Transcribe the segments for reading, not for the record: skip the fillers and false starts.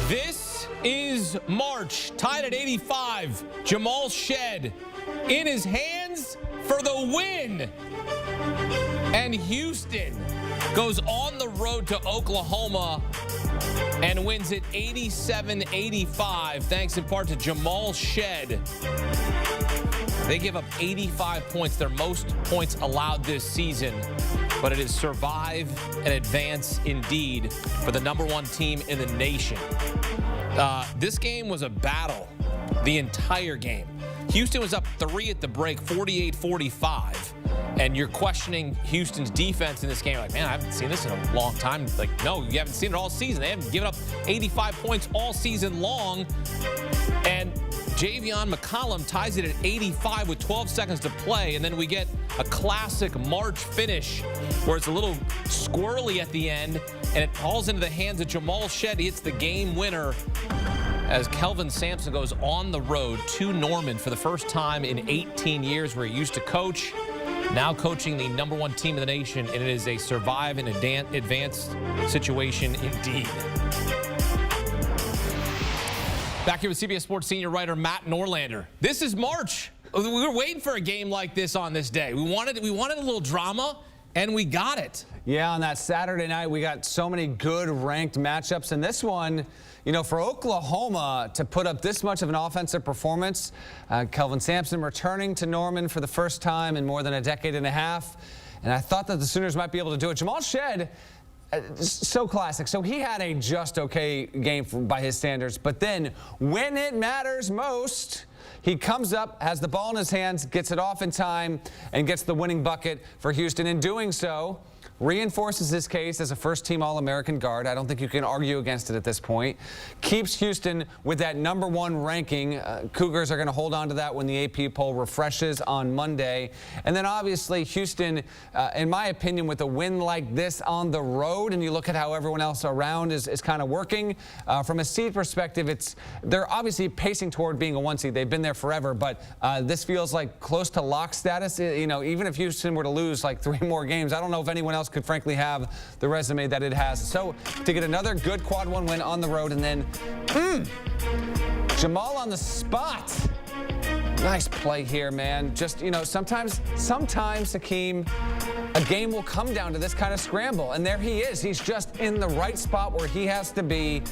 This is March, tied at 85. Jamal Shed in his hands for the win. And Houston goes on the road to Oklahoma and wins it 87-85, thanks in part to Jamal Shed. They give up 85 points, their most points allowed this season. But it is survive and advance indeed for the #1 team in the nation. This game was a battle the entire game. Houston was up 3 at the break, 48-45. And you're questioning Houston's defense in this game. Like, man, I haven't seen this in a long time. Like, no, you haven't seen it all season. They haven't given up 85 points all season long. And Javion McCollum ties it at 85 with 12 seconds to play. And then we get a classic March finish where it's a little squirrely at the end. And it falls into the hands of Jamal Shed. He hits the game winner as Kelvin Sampson goes on the road to Norman for the first time in 18 years, where he used to coach. Now coaching the #1 team in the nation, and it is a survive and advance situation indeed. Back here with CBS Sports senior writer Matt Norlander. This is March. We were waiting for a game like this on this day. We wanted a little drama, and we got it. Yeah, on that Saturday night, we got so many good ranked matchups. And this one, you know, for Oklahoma to put up this much of an offensive performance, Kelvin Sampson returning to Norman for the first time in more than a decade and a half. And I thought that the Sooners might be able to do it. Jamal Shed, so classic. So he had a just okay game by his standards. But then when it matters most, he comes up, has the ball in his hands, gets it off in time, and gets the winning bucket for Houston. In doing so, reinforces his case as a first-team All-American guard. I don't think you can argue against it at this point. Keeps Houston with that #1 ranking. Cougars are going to hold on to that when the AP poll refreshes on Monday. And then obviously Houston, in my opinion, with a win like this on the road, and you look at how everyone else around is kind of working, from a seed perspective, they're obviously pacing toward being a 1 seed. They've been there forever, but this feels like close to lock status. You know, even if Houston were to lose like 3 more games, I don't know if anyone else could frankly have the resume that it has. So to get another good quad 1 win on the road, and then Jamal on the spot. Nice play here, man. Just, you know, sometimes Hakeem, a game will come down to this kind of scramble, and there he is. He's just in the right spot where he has to be.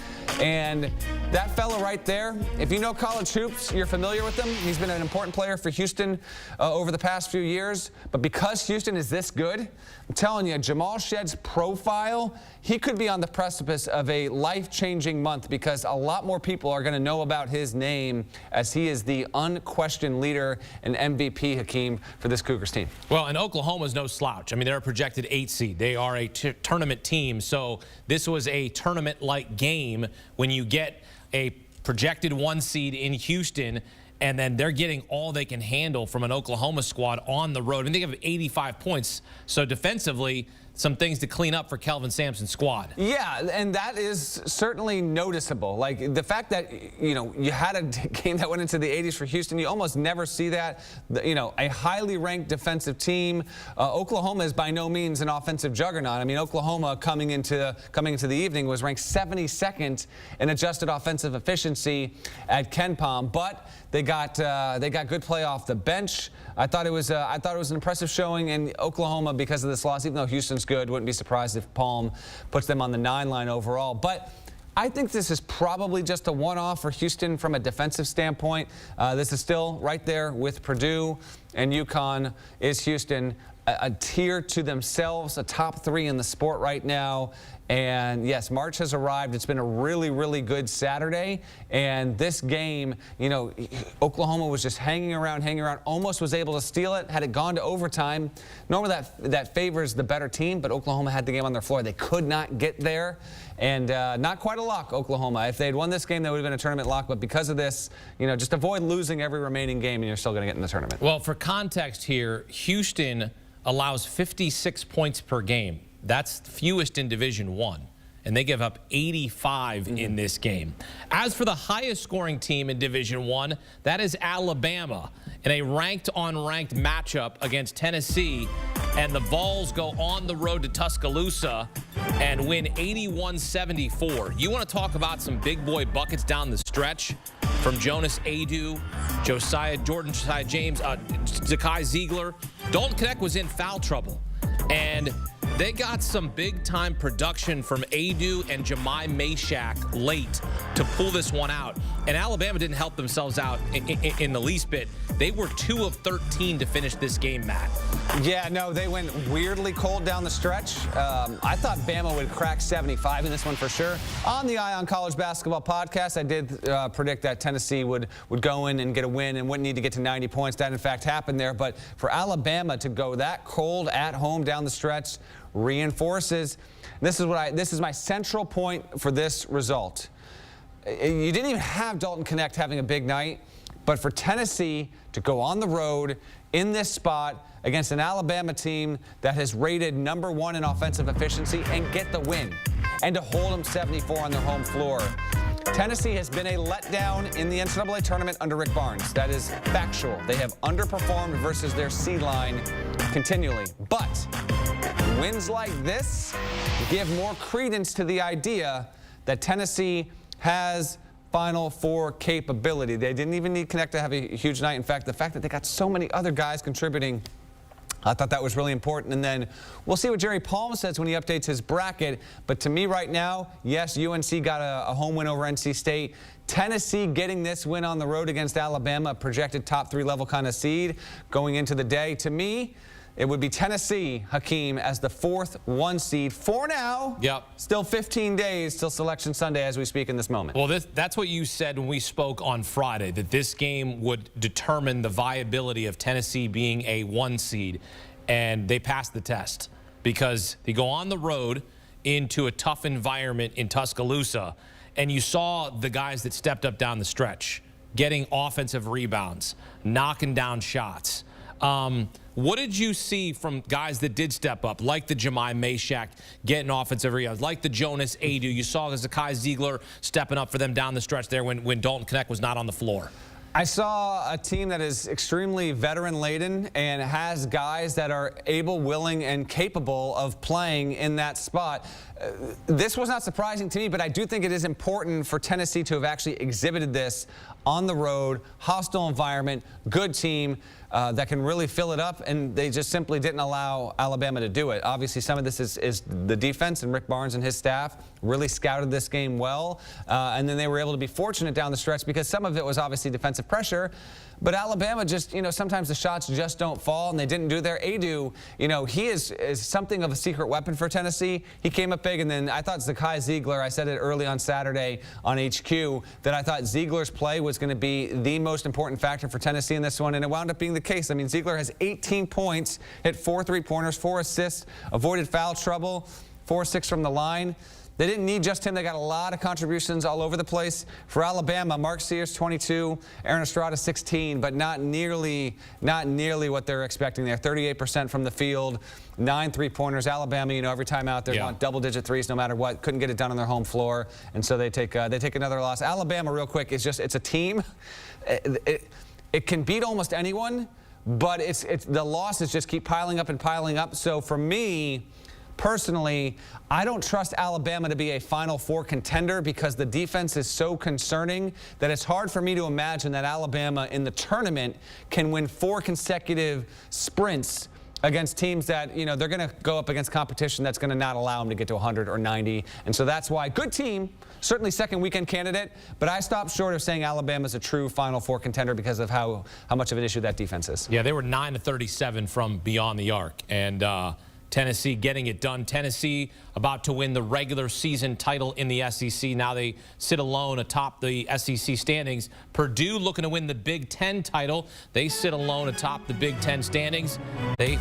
And that fella right there, if you know college hoops, you're familiar with him. He's been an important player for Houston over the past few years. But because Houston is this good, I'm telling you, Jamal Shed's profile, he could be on the precipice of a life-changing month, because a lot more people are going to know about his name, as he is the unquestioned leader and MVP, Hakeem, for this Cougars team. Well, and Oklahoma's no slouch. I mean, they're a projected 8 seed. They are a tournament team. So this was a tournament-like game when you get a projected 1 seed in Houston, and then they're getting all they can handle from an Oklahoma squad on the road. And they have 85 points. So defensively, some things to clean up for Kelvin Sampson's squad. Yeah, and that is certainly noticeable. Like the fact that, you know, you had a game that went into the 80s for Houston, you almost never see that. You know, a highly ranked defensive team. Oklahoma is by no means an offensive juggernaut. I mean, Oklahoma coming into the evening was ranked 72nd in adjusted offensive efficiency at KenPom, but they got good play off the bench. I thought it was an impressive showing in Oklahoma because of this loss. Even though Houston's good, wouldn't be surprised if Palm puts them on the 9 line overall. But I think this is probably just a one-off for Houston from a defensive standpoint. This is still right there with Purdue and UConn. Is Houston a tier to themselves, a top 3 in the sport right now? And yes, March has arrived. It's been a really, really good Saturday. And this game, you know, Oklahoma was just hanging around, almost was able to steal it. Had it gone to overtime, normally that favors the better team, but Oklahoma had the game on their floor. They could not get there. And not quite a lock, Oklahoma. If they'd won this game, that would have been a tournament lock. But because of this, you know, just avoid losing every remaining game, and you're still going to get in the tournament. Well, for context here, Houston allows 56 points per game. That's fewest in Division I, and they give up 85 in this game. As for the highest scoring team in Division I, that is Alabama, in a ranked-on-ranked matchup against Tennessee. and the Vols go on the road to Tuscaloosa and win 81-74. You want to talk about some big boy buckets down the stretch from Jonas Aidoo, Jordan Josiah James, Zakai Ziegler. Dalton Knecht was in foul trouble, and they got some big-time production from Aidoo and Jemai Meshack late to pull this one out. And Alabama didn't help themselves out in the least bit. They were 2 of 13 to finish this game, Matt. Yeah, no, they went weirdly cold down the stretch. I thought Bama would crack 75 in this one for sure. On the Eye on College Basketball podcast, I did predict that Tennessee would go in and get a win and wouldn't need to get to 90 points. That, in fact, happened there. But for Alabama to go that cold at home down the stretch reinforces. This is my central point for this result. You didn't even have Dalton Knecht having a big night, but for Tennessee to go on the road in this spot against an Alabama team that has rated #1 in offensive efficiency and get the win, and to hold them 74 on their home floor. Tennessee has been a letdown in the NCAA tournament under Rick Barnes. That is factual. They have underperformed versus their seed line continually. But wins like this give more credence to the idea that Tennessee has Final Four capability. They didn't even need Knecht to have a huge night. In fact, the fact that they got so many other guys contributing, I thought that was really important. And then we'll see what Jerry Palm says when he updates his bracket. But to me right now, yes, UNC got a home win over NC State. Tennessee getting this win on the road against Alabama, a projected top 3 level kind of seed going into the day. To me, it would be Tennessee, Hakeem, as the 4th 1 seed for now. Yep. Still 15 days till Selection Sunday as we speak in this moment. Well, that's what you said when we spoke on Friday, that this game would determine the viability of Tennessee being a 1 seed. And they passed the test because they go on the road into a tough environment in Tuscaloosa. And you saw the guys that stepped up down the stretch, getting offensive rebounds, knocking down shots. What did you see from guys that did step up, like the Jemai Meshack getting offensive rebounds, like the Jonas Aidoo? You saw Zakai Ziegler stepping up for them down the stretch there when Dalton Knecht was not on the floor. I saw a team that is extremely veteran-laden and has guys that are able, willing, and capable of playing in that spot. This was not surprising to me, but I do think it is important for Tennessee to have actually exhibited this on the road, hostile environment, good team that can really fill it up, and they just simply didn't allow Alabama to do it. Obviously, some of this is the defense, and Rick Barnes and his staff really scouted this game well, and then they were able to be fortunate down the stretch because some of it was obviously defensive pressure. But Alabama just, sometimes the shots just don't fall, and they didn't do there. Aidoo, he is something of a secret weapon for Tennessee. He came up big, and then I thought Zakai Ziegler, I said it early on Saturday on HQ, that I thought Ziegler's play was going to be the most important factor for Tennessee in this one, and it wound up being the case. I mean, Ziegler has 18 points, hit 4 3-pointers, 4 assists, avoided foul trouble, 4-6 from the line. They didn't need just him. They got a lot of contributions all over the place. For Alabama, Mark Sears, 22, Aaron Estrada, 16, but not nearly what they're expecting there. 38% from the field, 9 3-pointers. Alabama, every time out there, want double-digit threes no matter what. Couldn't get it done on their home floor, and so they take another loss. Alabama, real quick, it's a team. It can beat almost anyone, but the losses just keep piling up and piling up. So for me, personally, I don't trust Alabama to be a Final Four contender because the defense is so concerning that it's hard for me to imagine that Alabama in the tournament can win 4 consecutive sprints against teams that, they're going to go up against competition that's going to not allow them to get to 100 or 90. And so that's why, good team, certainly second weekend candidate, but I stopped short of saying Alabama's a true Final Four contender because of how much of an issue that defense is. Yeah, they were 9 of 37 from beyond the arc, and Tennessee getting it done. Tennessee about to win the regular season title in the SEC. Now they sit alone atop the SEC standings. Purdue looking to win the Big Ten title. They sit alone atop the Big Ten standings. They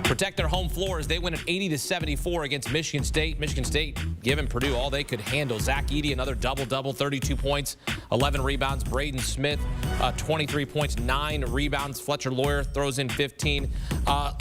protect their home floor as they win at 80-74 against Michigan State. Michigan State giving Purdue all they could handle. Zach Edey, another double-double, 32 points, 11 rebounds. Braden Smith, 23 points, 9 rebounds. Fletcher Lawyer throws in 15.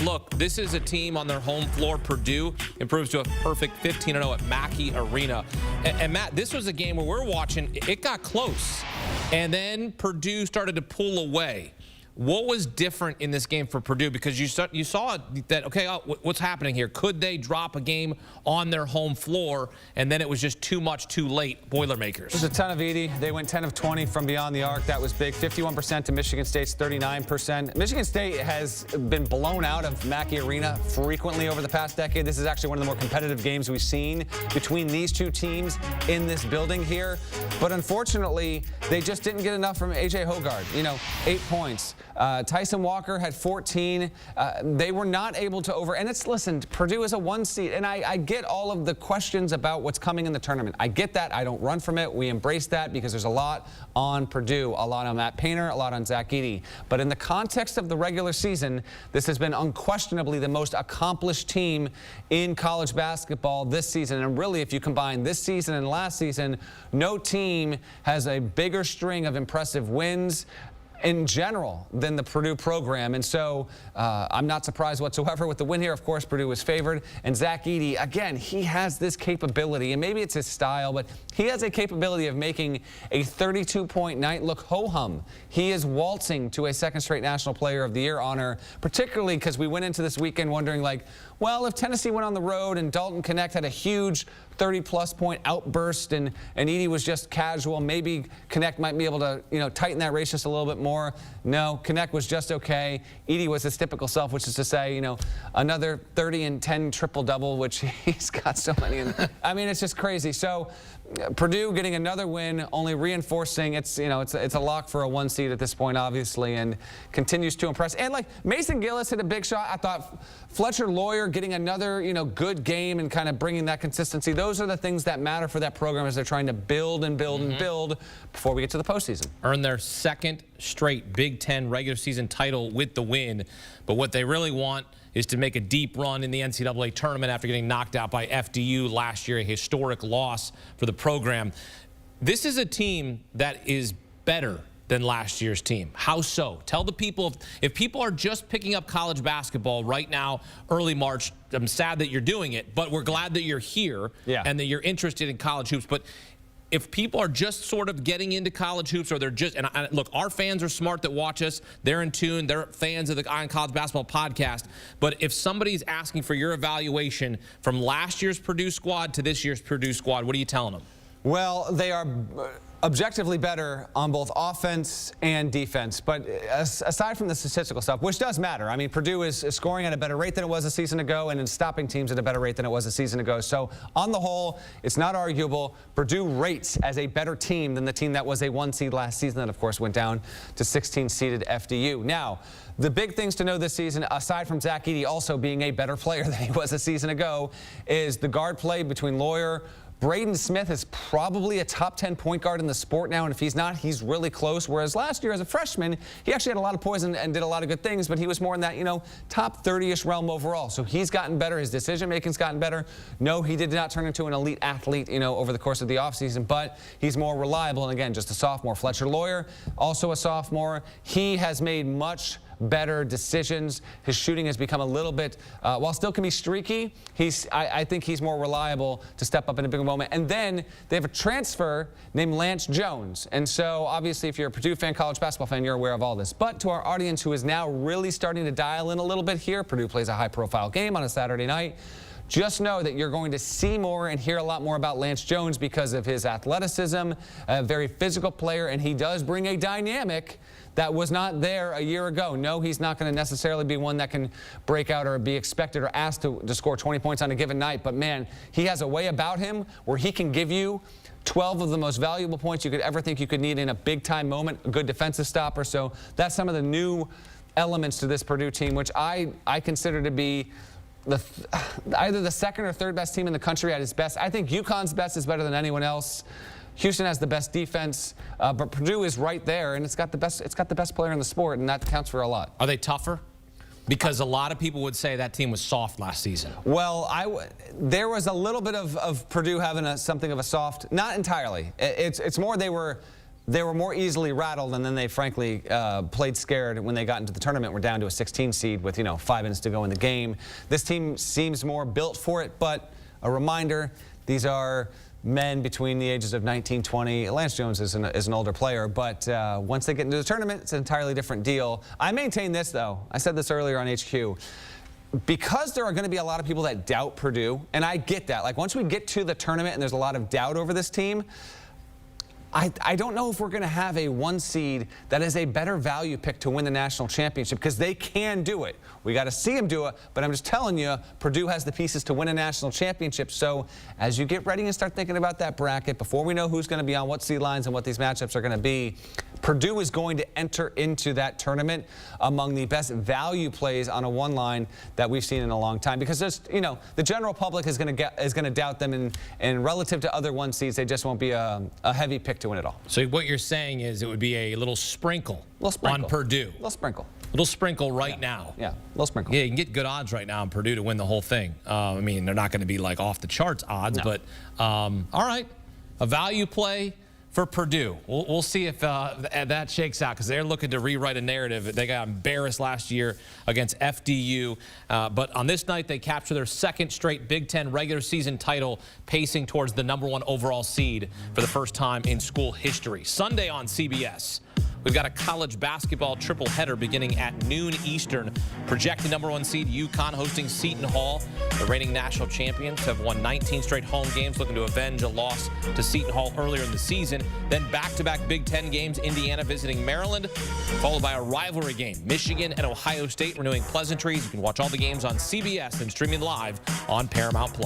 Look, this is a team on their home floor. Purdue improves to a perfect 15-0 at Mackey Arena. And Matt, this was a game where we're watching. It got close, and then Purdue started to pull away. what was different in this game for Purdue? Because you saw that, okay, what's happening here? Could they drop a game on their home floor, and then it was just too much too late, Boilermakers? There's a ton of Edey. They went 10 of 20 from beyond the arc. That was big. 51% to Michigan State's 39%. Michigan State has been blown out of Mackey Arena frequently over the past decade. This is actually one of the more competitive games we've seen between these two teams in this building here. But unfortunately, they just didn't get enough from A.J. Hoggard. 8 points. Tyson Walker had 14. They were not able to and listen, Purdue is a 1 seed, and I get all of the questions about what's coming in the tournament. I get that. I don't run from it. We embrace that because there's a lot on Purdue, a lot on Matt Painter, a lot on Zach Edey. But in the context of the regular season, this has been unquestionably the most accomplished team in college basketball this season. And really, if you combine this season and last season, no team has a bigger string of impressive wins in general than the Purdue program. And so I'm not surprised whatsoever with the win here. Of course, Purdue was favored. And Zach Edey, again, he has this capability, and maybe it's his style, but he has a capability of making a 32-point night look ho-hum. He is waltzing to a second straight National Player of the Year honor, particularly because we went into this weekend wondering, well, if Tennessee went on the road and Dalton Knecht had a huge 30-plus point outburst and Edey was just casual, maybe Knecht might be able to, tighten that race just a little bit more. No, Knecht was just okay. Edey was his typical self, which is to say, another 30 and 10 triple-double, which he's got so many. I mean, it's just crazy. So Purdue getting another win, only reinforcing it's a lock for a 1 seed at this point, obviously, and continues to impress. And Mason Gillis hit a big shot. I thought Fletcher Lawyer getting another good game and kind of bringing that consistency. Those are the things that matter for that program as they're trying to build and build and build before we get to the postseason. Earned their second straight Big Ten regular season title with the win, but what they really want is to make a deep run in the NCAA tournament after getting knocked out by FDU last year, a historic loss for the program. This is a team that is better than last year's team. How so? Tell the people, if people are just picking up college basketball right now, early March, I'm sad that you're doing it, but we're glad that you're here and that you're interested in college hoops. But if people are just sort of getting into college hoops, or they're just, and look, our fans are smart that watch us. They're in tune. They're fans of the Eye on College Basketball podcast. But if somebody's asking for your evaluation from last year's Purdue squad to this year's Purdue squad, what are you telling them? Well, they are objectively better on both offense and defense. But aside from the statistical stuff, which does matter, I mean, Purdue is scoring at a better rate than it was a season ago and is stopping teams at a better rate than it was a season ago. So on the whole, it's not arguable. Purdue rates as a better team than the team that was a 1 seed last season that, of course, went down to 16-seeded FDU. Now, the big things to know this season, aside from Zach Edey also being a better player than he was a season ago, is the guard play between Lawyer. Braden Smith is probably a top 10 point guard in the sport now, and if he's not, he's really close. Whereas last year as a freshman, he actually had a lot of poise and did a lot of good things, but he was more in that, top 30-ish realm overall. So he's gotten better. His decision-making's gotten better. No, he did not turn into an elite athlete, over the course of the offseason, but he's more reliable. And again, just a sophomore. Fletcher Lawyer, also a sophomore. He has made much better decisions. His shooting has become a little bit, while still can be streaky, I think he's more reliable to step up in a bigger moment. And then they have a transfer named Lance Jones. And so obviously if you're a Purdue fan, college basketball fan, you're aware of all this. But to our audience who is now really starting to dial in a little bit here, Purdue plays a high-profile game on a Saturday night. Just know that you're going to see more and hear a lot more about Lance Jones because of his athleticism, a very physical player, and he does bring a dynamic that was not there a year ago. No, he's not going to necessarily be one that can break out or be expected or asked to score 20 points on a given night. But, man, he has a way about him where he can give you 12 of the most valuable points you could ever think you could need in a big-time moment, a good defensive stopper. So that's some of the new elements to this Purdue team, which I consider to be either the second or third best team in the country at its best. I think UConn's best is better than anyone else. Houston has the best defense, but Purdue is right there, and it's got the best player in the sport, and that counts for a lot. Are they tougher? Because a lot of people would say that team was soft last season. Well, there was a little bit of Purdue having something of a soft, not entirely. It's more they were more easily rattled, and then they frankly played scared when they got into the tournament. We're down to a 16 seed with 5 minutes to go in the game. This team seems more built for it, but a reminder, these are men between the ages of 19, 20. Lance Jones is an older player, but once they get into the tournament, it's an entirely different deal. I maintain this, though. I said this earlier on HQ. Because there are going to be a lot of people that doubt Purdue, and I get that. Like, once we get to the tournament and there's a lot of doubt over this team, I don't know if we're going to have a 1 seed that is a better value pick to win the national championship, because they can do it. We got to see them do it, but I'm just telling you, Purdue has the pieces to win a national championship. So as you get ready and start thinking about that bracket, before we know who's going to be on what seed lines and what these matchups are going to be, Purdue is going to enter into that tournament among the best value plays on a 1 line that we've seen in a long time, because there's, you know, the general public is going to doubt them, and relative to other 1 seeds, they just won't be a heavy pick to win it all. So what you're saying is it would be a little sprinkle on Purdue. Little sprinkle. Little sprinkle right now. Yeah, little sprinkle. Yeah, you can get good odds right now on Purdue to win the whole thing. I mean, they're not going to be like off the charts odds, but all right, a value play for Purdue. We'll see if that shakes out, because they're looking to rewrite a narrative. They got embarrassed last year against FDU, but on this night they capture their 2nd straight Big Ten regular season title, pacing towards the #1 overall seed for the first time in school history. Sunday on CBS. We've got a college basketball triple header beginning at noon Eastern. Projected #1 seed UConn hosting Seton Hall. The reigning national champions have won 19 straight home games, looking to avenge a loss to Seton Hall earlier in the season. Then back-to-back Big Ten games, Indiana visiting Maryland, followed by a rivalry game, Michigan and Ohio State renewing pleasantries. You can watch all the games on CBS and streaming live on Paramount+.